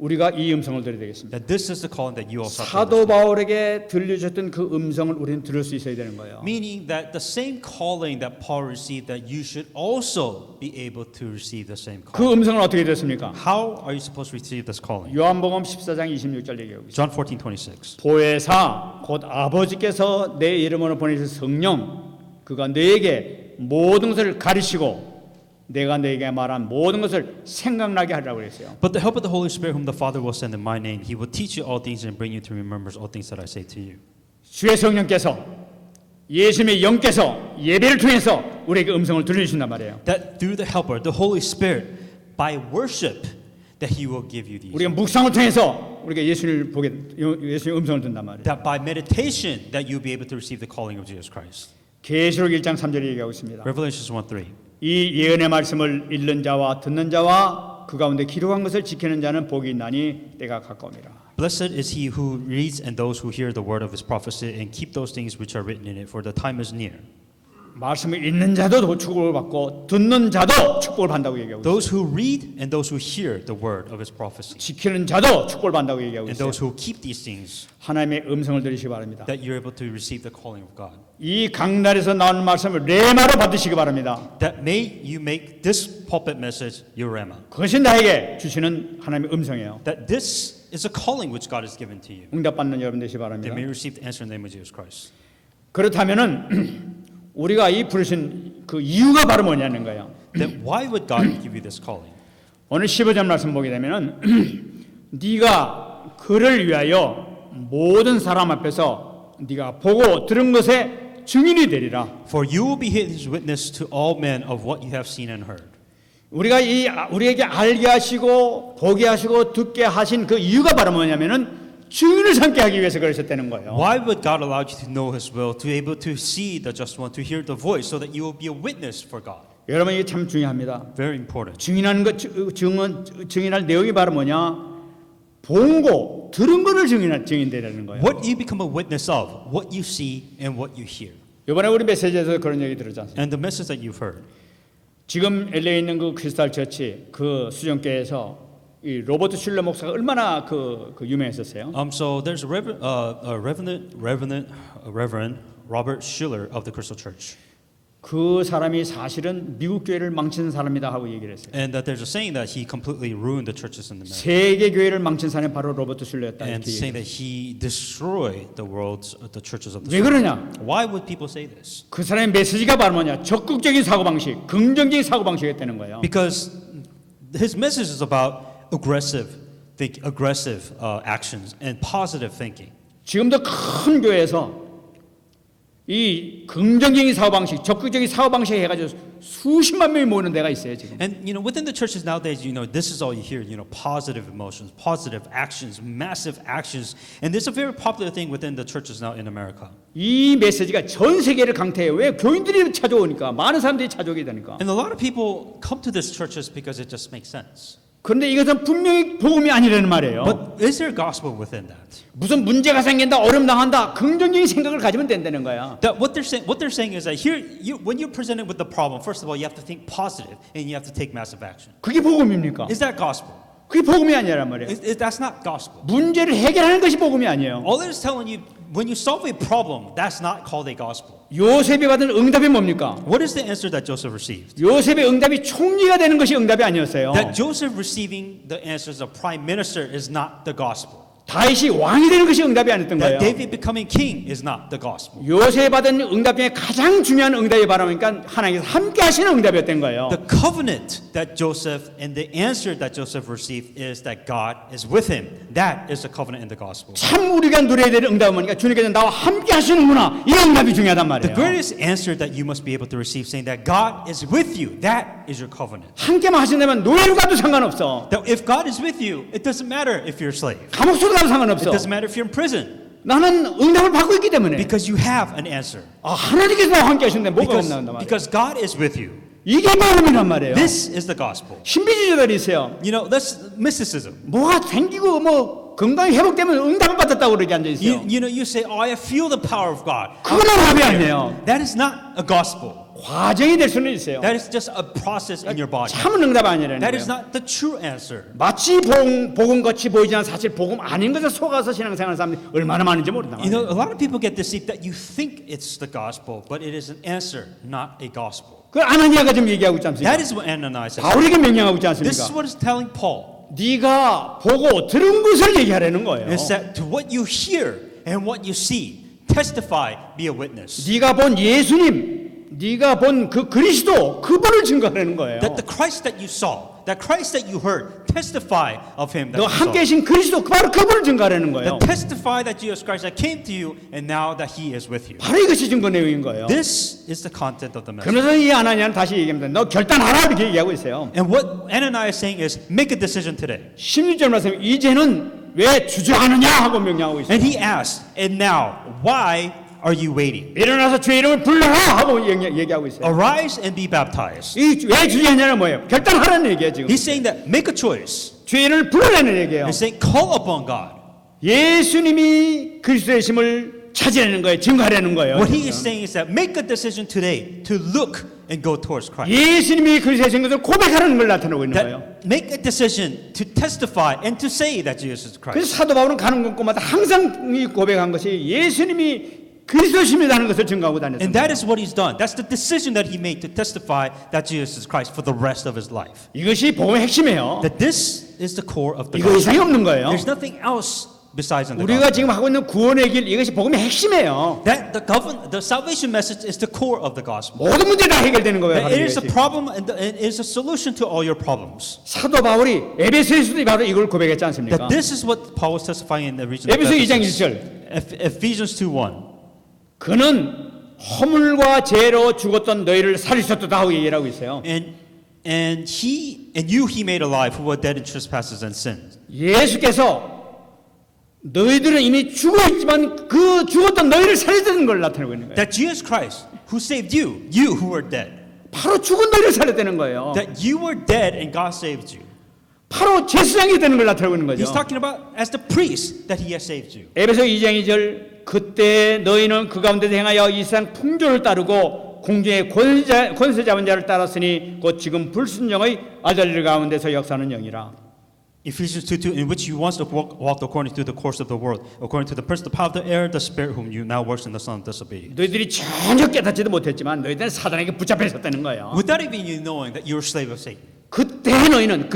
우리가 이 음성을 들어야 되겠습니다. That this is the calling that you also have to 사도 understand. 바울에게 들려주셨던 그 음성을 우리는 들을 수 있어야 되는 거예요. Meaning that the same calling that Paul received, that you should also be able to receive the same 그 calling. 음성을 어떻게 됐습니까? How are you supposed to receive this calling? 요한복음 14장 26절 얘기하고 있어요. John 14:26. 보혜사 곧 아버지께서 내 이름으로 보내신 성령 그가 너에게 모든 것을 가르치고 내가 너에게 말한 모든 것을 생각나게 하라고 그랬어요. But the help of the Holy Spirit, whom the Father will send in my name, He will teach you all things and bring you to remembrance all things that I say to you. 주의 성령께서 예수님의 영께서 예배를 통해서 우리에게 음성을 들려주신단 말이에요. That through the Helper, the Holy Spirit, by worship, that He will give you these. 우리가 묵상을 통해서 우리가 예수님을 보게 예수님의 음성을 듣는단 말이에요. That by meditation, that you'll be able to receive the calling of Jesus Christ. 계시록 1장 3절에 얘기하고 있습니다. Revelations 1:3. 이 예언의 말씀을 읽는 자와 듣는 자와 그 가운데 기록한 것을 지키는 자는 복이 있나니 때가 가까움이라. Blessed is he who reads and those who hear the word of his prophecy and keep those things which are written in it, for the time is near. 말씀을 읽는 자도 축복을 받고 듣는 자도 축복을 받는다고 얘기하고 있어요. Those who read and those who hear the word of his prophecy, 지키는 자도 축복을 받는다고 얘기하고 and 있어요. those who keep these things, 하나님의 음성을 들으시기 바랍니다. that you're able to receive the calling of God. 이 강단에서 나오는 말씀을 레마로 받으시기 바랍니다. That may you make this pulpit message your rhema. 그것이 나에게 주시는 하나님의 음성이에요. That this is a calling which God has given to you. 응답받는 여러분 되시기 That 바랍니다. may receive the answer in the name of Jesus Christ. 그렇다면은 우리가 이 부르신 그 이유가 바로 뭐냐는 거예요. Then why would God give you this calling? 오늘 15절 말씀 보게 되면은 네가 그를 위하여 모든 사람 앞에서 네가 보고 들은 것에 증인이 되리라. For you will be his witness to all men of what you have seen and heard. 우리에게 알게 하시고 보게 하시고 듣게 하신 그 이유가 바로 뭐냐면은 증인을 삼게 하기 위해서 그러셨다는 거예요. Why would God allow you to know His will, to be able to see the just one, to hear the voice, so that you will be a witness for God? 여러분 이게 참 중요합니다. Very important. 증인하는 것 증인할 내용이 바로 뭐냐? 본 거, 들은 거를 증인되라는 거예요. What you become a witness of, what you see and what you hear. 이번에 우리 메시지에서 그런 얘기 들었지 않습니까? And the message that you've heard. 지금 LA에 있는 그 크리스탈 처치 그 수정교회에서 이 로버트 슐러 목사가 얼마나 그 유명했었어요. So there's a Reverend Robert Schuller of the Crystal Church. 그 사람이 사실은 미국 교회를 망친 사람이다 하고 얘기를 했어요. And that there's a saying that he completely ruined the churches in the America. 세계 교회를 망친 사람이 바로 로버트 슐러였다. And 이렇게 saying 얘기해요. that he destroyed the churches of the 왜 world. 그러냐? Why would people say this? 그 사람의 메시지가 바로 뭐냐? 적극적인 사고 방식, 긍정적인 사고 방식이었다는 거예요. Because his message is about aggressive actions and positive thinking. 지금도 큰 교회에서 이 긍정적인 사고 방식, 적극적인 사고 방식 해가지고 수십만 명이 모이는 데가 있어요 지금. And within the churches nowadays, this is all you hear. Positive emotions, positive actions, massive actions, and this is a very popular thing within the churches now in America. 이 메시지가 전 세계를 강타해요. 왜? 교인들이 찾아오니까, 많은 사람들이 찾아오게 되니까. And a lot of people come to these churches because it just makes sense. 그런데 이것은 분명히 복음이 아니라는 말이에요. But is there gospel within that? 무슨 문제가 생긴다, 어려움 당한다, 긍정적인 생각을 가지면 된다는 거야. That what they're saying is that here, when you're presented with the problem, first of all, you have to think positive and you have to take massive action. 그게 복음입니까? Is that gospel? 그게 복음이 아니란 말이에요. That's not gospel. 문제를 해결하는 것이 복음이 아니에요. All it is telling you, when you solve a problem, that's not called a gospel. 요셉이 받은 응답이 뭡니까? What is the answer that Joseph received? 요셉의 응답이 총리가 되는 것이 응답이 아니었어요. That Joseph receiving the answers of prime minister is not the gospel. 다윗이 왕이 되는 것이 응답이 아니었던 거예요. That David becoming king is not the gospel. 요셉이 받은 응답 중에 가장 중요한 응답이 바라니까 하나님께서 함께 하시는 응답이었던 거예요. The covenant that Joseph and the answer that Joseph received is that God is with him. That is the covenant in the gospel. 참 우리가 누려야 될 응답은 뭐니까 주님께서 나와 함께 하시는구나. 이 응답이 중요하단 The 말이에요. greatest answer that you must be able to receive, saying that God is with you, that is your covenant. 함께만 하신다면 노예로 가도 상관없어. That if God is with you, it doesn't matter if you're a slave. 감옥 속에 가도 It 상관없어. doesn't matter if you're in prison, 나는 응답을 받고 있기 때문에. because you have an answer. 아, 하나님께서 나와 함께 하시는데 뭐가 없나단 말이에요. Because God is with you. 이게 복음이란 말이에요. This is the gospel. 신비주의자들이 있어요. That's mysticism. 뭐가 생기고 뭐 건강이 회복되면 응답을 받았다고 그렇게 앉아 있어요. You say, oh, I feel the power of God. 그건 답이 아니에요. That is not a gospel. 과정이 될 수는 있어요. That is just a process in your body. 참은 응답 아니라는 That is 거예요. not the true answer. 마치 복음 같이 보이지만 사실 복음 아닌 것에 속아서 신앙생활하는 사람들이 얼마나 많은지 모른다. A lot of people get deceived that you think it's the gospel, but it is an answer, not a gospel. 그 아나니아가 지금 얘기하고 있지 않습니까? That is what Ananias says. 바울에게 명령하고 있지 This is 않습니까? what is telling Paul. 네가 보고 들은 것을 얘기하라는 거예요. It's that to what you hear and what you see, testify, be a witness. 네가 본 예수님, 네가 본 그 그리스도, 그분을 증거하라는 거예요. That the Christ that you saw, that Christ that you heard, testify of him that 너 you 함께 saw. 계신 그리스도, 바로 그분을 증거하라는 거예요. That testify that Jesus Christ that came to you and now that he is with you. 바로 이것이 증거 내용인 거예요. This is the content of the message. 그러면서 이 아나니아는 다시 얘기합니다. 너 결단하라 이렇게 얘기하고 있어요. And what Ananias is saying is, make a decision today. 16절 말씀 이제는 왜 주저하느냐 하고 명령하고 있어요. And he asked, and now, why are you waiting? 일어나서 주의 이름을 불러라 하고 얘기하고 있어요. Arise and be baptized. 이 왜 주저하냐는 뭐예요? 결단하라는 얘기예요 지금. He's saying that make a choice. 주의 이름을 불러라는 얘기예요. He's saying call upon God. 예수님이 그리스도의 심을 찾으라는 거예요. 증거하라는 거예요. What he is saying is that make a decision today to look and go towards Christ. 예수님이 그리스도의 신 것을 고백하라는 걸 나타내고 있는 거예요. That make a decision to testify and to say that Jesus is 그래서 Christ. 사도 바울은 가는 곳마다 항상 이 고백한 것이 예수님이 그리스도십니다는 것을 증거하고 And 다녔습니다. that is what he's done. That's the decision that he made to testify that Jesus is Christ for the rest of his life. 이것이 복음의 핵심이에요. That this is the core of the 이거 이상이 gospel. 없는 거예요. There's nothing else besides in the 우리가 gospel. 지금 하고 있는 구원의 길 이것이 복음의 핵심이에요. That the salvation message is the core of the gospel. 모든 문제 다 해결되는 거예요. That it is a 이것이. problem and it is a solution to all your problems. 사도 바울이 에베소에서도 바로 이걸 고백했지 않습니까? That this is what Paul was testifying in the region of 에베소 2장 Ephesus. 1절 Ephesians 2:1. 그는 허물과 죄로 죽었던 너희를 살리셨다 하고 얘기를 하고 있어요. And you he made alive who were dead in trespasses and sins. 예수께서 너희들은 이미 죽어 있지만 그 죽었던 너희를 살리는 걸 나타내고 있는 거예요. That Jesus Christ who saved you, you who were dead. 바로 죽은 너희를 살렸다는 거예요. That you were dead and God saved you. 바로 제사장이 되는 걸 나타내고 있는 거죠. He's talking about as the priest that he has saved you. 에베소 2장 2절 그때 너희는 그 가운데서 행하여 이 세상 풍조를 따르고 공중의 권세 잡은 자를 따랐으니 곧 지금 불순종의 아들들 가운데서 역사하는 영이라. Ephesians 2:2, in which you once walked according to the course of the world, according to the prince, the power of the air, the spirit whom you now works in the son of disobedience. 너희들이 전혀 깨닫지도 못했지만 너희들은 사단에게 붙잡혀 있었다는 거예요. Without even you knowing that you were a slave of Satan. 그때 너희들은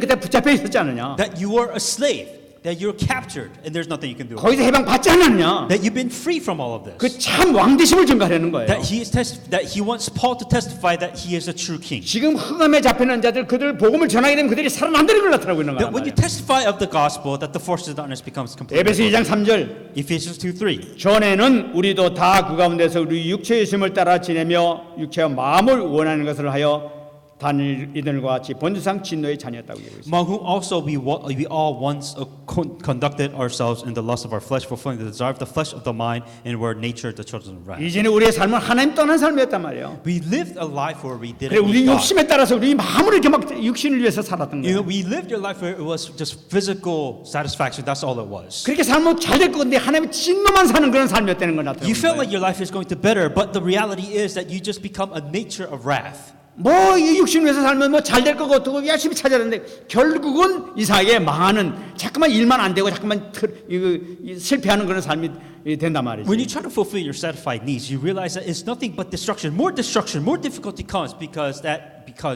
그때 붙잡혀 있었지 않느냐? That you were a slave that you're captured and there's nothing you can do. 거기서 해방 받지 않았냐? That you've been free from all of this. 그 참 왕되심을 증가하려는 거예요. That he wants Paul to testify that he is a true king. 지금 흑암에 잡혀있는 자들 그들 복음을 전하게 되면 그들이 살아난다는 걸 나타나고 있는 That when you 거예요. testify of the gospel, that the forces of darkness becomes completely. 에베소 2장 3절 Ephesians 2:3. 전에는 우리도 다 그 가운데서 우리 육체의 있음을 따라 지내며 육체와 마음을 원하는 것을 하여 다니엘 이들과 같이 본주상 진노의 자녀였다고 얘기하고 있습니다. Among whom also we all once conducted ourselves in the lust of our flesh, fulfilling the desire of the flesh of the mind, and were nature the children of wrath. 이제는 우리의 삶은 하나님 떠난 삶이었단 말이에요. We lived a life where we 그래 didn't 우리 need God. 욕심에 따라서 우리 마음으로 이렇게 막 육신을 위해서 살았던 You know, 거예요. we lived your life where it was just physical satisfaction. That's all it was. 그렇게 살면 잘 될 건데 하나님의 진노만 사는 그런 삶이었다는 걸 나타내는 You felt 거예요. like your life is going to better, but the reality is that you just become a nature of wrath. 뭐이 육신 위해서 살면 뭐 잘 될 거고 어떻고 열심히 찾아야 되는데 결국은 이상하게 망하는 자꾸만 일만 안 되고 자꾸만 실패하는 그런 삶이 된단 말이죠. When you try to fulfill your satisfied needs, you realize that it's nothing but destruction. More difficulty comes because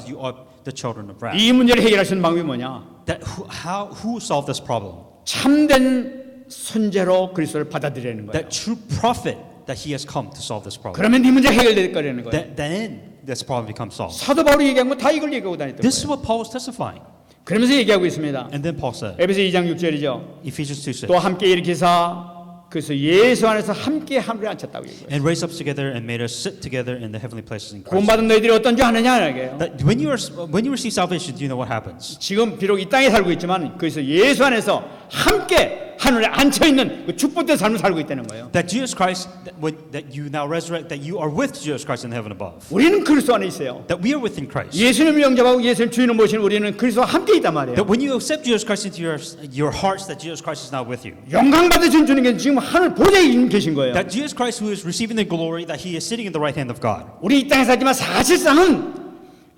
you are the children of wrath. 이 문제를 해결할 수 있는 방법이 뭐냐? That who solved this problem? 참된 선제로 그리스도를 받아들이는 거예요. That true prophet that he has come to solve this problem. 그러면 이 문제 해결될 거라는 거예요. Then this problem becomes solved. 사도 바울이 얘기한 거 다 이걸 얘기하고 다녔던 This is 거예요. what Paul was testifying. 그러면서 얘기하고 있습니다. And then Paul said, 에베소 2장 6절이죠. Ephesians 2:6. 또 함께 일으키사 그래서 예수 안에서 함께 하늘에 앉혔다고 얘기해요. And raised us together and made us sit together in the heavenly places in Christ. 구원받은 너희들이 어떤 줄 아느냐 이게요. That when you receive salvation, do you know what happens? 지금 비록 이 땅에 살고 있지만 그래서 예수 안에서 함께 하늘에 앉혀 있는 그 축복된 삶을 살고 있다는 거예요. That Jesus Christ, that you now resurrect, that you are with Jesus Christ in heaven above. 우리는 그리스도 안에 있어요. That we are within Christ. 예수님을 영접하고 예수님 주인을 모시는 우리는 그리스도와 함께 있단 말이에요. That when you accept Jesus Christ into your hearts, that Jesus Christ is now with you. 영광 받으신 주님께서 지금 하늘 보좌에 계신 거예요. That Jesus Christ, who is receiving the glory, that He is sitting in the right hand of God. 우리 이 땅에 살지만 사실상은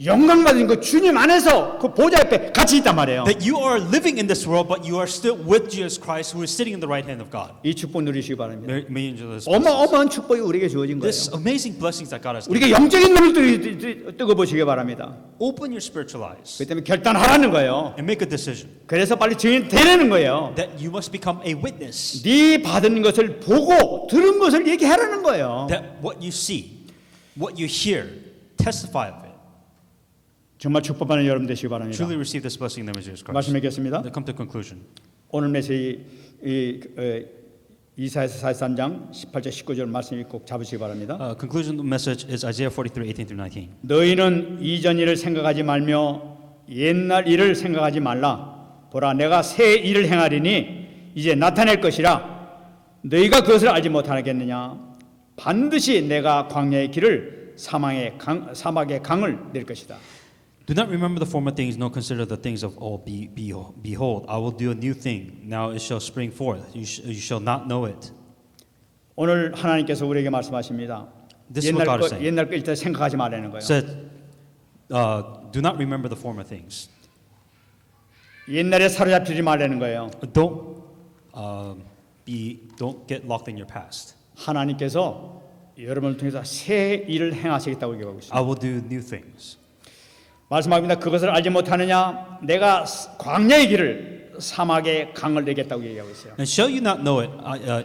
영광 받으신 그 주님 안에서 그 보좌 옆에 같이 있단 말이에요. That you are living in this world, but you are still with Jesus Christ, who is sitting in the right hand of God. 이 축복 누리시기 바랍니다. May you enjoy this. 어마어마한 축복이 우리에게 주어진 거예요. This amazing blessings that God has given. 우리가 영적인 눈을 뜨고 보시기 바랍니다. Open your spiritual eyes 그 때문에 결단하라는 거예요. and make a decision. 그래서 빨리 증인 되라는 거예요. That you must become a witness. 네 받은 것을 보고 들은 것을 얘기하라는 거예요. That what you see, what you hear, testify of it. 정말 축복받는 여러분 되시기 바랍니다. Truly receive this blessing in the name of Jesus Christ. 말씀 맺겠습니다. Then come to conclusion. 오늘 메시지 이사야서 43장 18절 19절 말씀이 꼭 잡으시기 바랍니다. Conclusion message is Isaiah 43:18-19. 너희는 이전 일을 생각하지 말며 옛날 일을 생각하지 말라. 보라 내가 새 일을 행하리니 이제 나타낼 것이라. 너희가 그것을 알지 못하겠느냐. 반드시 내가 광야의 길을 사막의 강을 낼 것이다. Do not remember the former things, nor consider the things of old. Behold, I will do a new thing. Now it shall spring forth. You shall not know it. 오늘 하나님께서 우리에게 말씀하십니다. This is what God is saying. 옛날 거 일단 생각하지 말라는 거예요. Said, do not remember the former things. 옛날에 사로잡히지 말라는 거예요. Don't get locked in your past. 하나님께서 여러분을 통해서 새 일을 행하시겠다고 얘기하고 있습니다. I will do new things. 말씀합니다. 그것을 알지 못하느냐? 내가 광야의 길을 사막의 강을 내겠다고 얘기하고 있어요. And shall you not know it?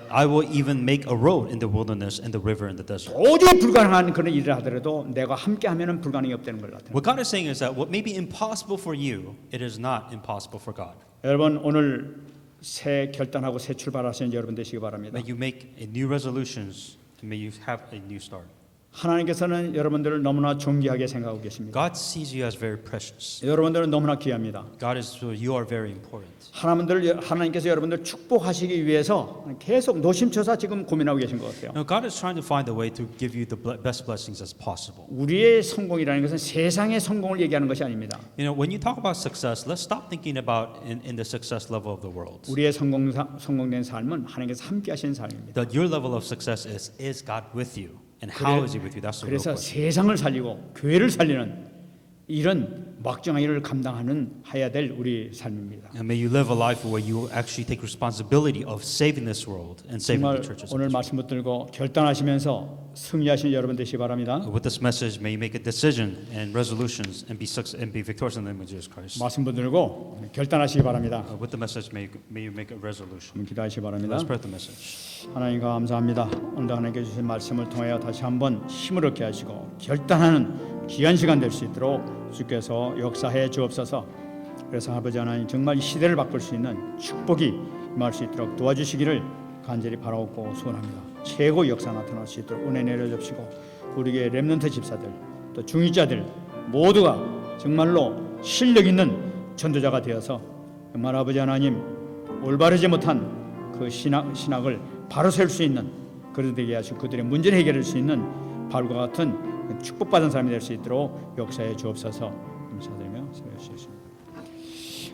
I will even make a road in the wilderness and the river in the desert. 도저히 불가능한 그런 일을 하더라도 내가 함께하면은 불가능이 없다는 걸 나타내요. What God is saying is that what may be impossible for you, it is not impossible for God. 여러분 오늘 새 결단하고 새 출발하시는 여러분 되시기 바랍니다. May you make a new resolutions. May you have a new start. 하나님께서는 여러분들을 너무나 존귀하게 생각하고 계십니다. God sees you as very precious. 여러분들은 너무나 귀합니다. You are very important. 하나님께서 여러분들 축복하시기 위해서 계속 노심초사 지금 고민하고 계신 것 같아요. Now God is trying to find a way to give you the best blessings as possible. 우리의 성공이라는 것은 세상의 성공을 얘기하는 것이 아닙니다. You know, when you talk about success, let's stop thinking about in the success level of the world. 우리의 성공된 삶은 하나님께서 함께 하시는 삶입니다. That your level of success is God with you, and how is He with you? That's the real 그래서 question. 세상을 살리고 교회를 살리는 이런 막중한 일을 감당하는 해야 될 우리 삶입니다. And may you live a life where you actually take responsibility of saving this world and saving 정말 the churches. 오늘 말씀 붙들고 결단하시면서 승리하신 여러분 되시기 바랍니다. With this message, may you make a decision and resolutions and be victorious in the name of Jesus Christ. 말씀 붙들고 결단하시기 바랍니다. With the message, may you make a resolution. 기도하시기 바랍니다. Let's spread the message. 하나님 감사합니다. 오늘도 하나님께 주신 말씀을 통하여 다시 한번 힘을 얻게 하시고 결단하는 귀한 시간 될 수 있도록 주께서 역사해 주옵소서. 그래서 아버지 하나님 정말 이 시대를 바꿀 수 있는 축복이 임할 수 있도록 도와주시기를 간절히 바라옵고 소원합니다. 최고 역사 나타날 수 있도록 은혜 내려주시고 우리의 렘넌트 집사들 또 중위자들 모두가 정말로 실력 있는 전도자가 되어서 정말 아버지 하나님 올바르지 못한 그 신학을 바로 세울 수 있는 그들 되게 하시고 그들의 문제를 해결할 수 있는 바울과 같은 축복받은 사람이 될 수 있도록 역사해 주옵소서. 감사드리며 세워주시겠습니다.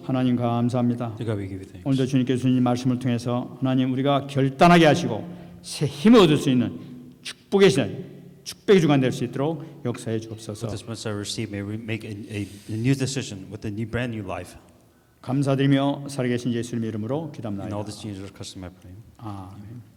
하나님 감사합니다. To God we give you thanks. 오늘도 주님께서 주신 말씀을 통해서 하나님 우리가 결단하게 하시고 새 힘을 얻을 수 있는 축복의 시간, 축복의 주간 될 수 있도록 역사해 주옵소서. With this message I receive, may we make a new decision with a brand new life. 감사드리며 살아계신 예수님의 이름으로 In all 기도합니다. this, Jesus Christ, I pray. 아멘.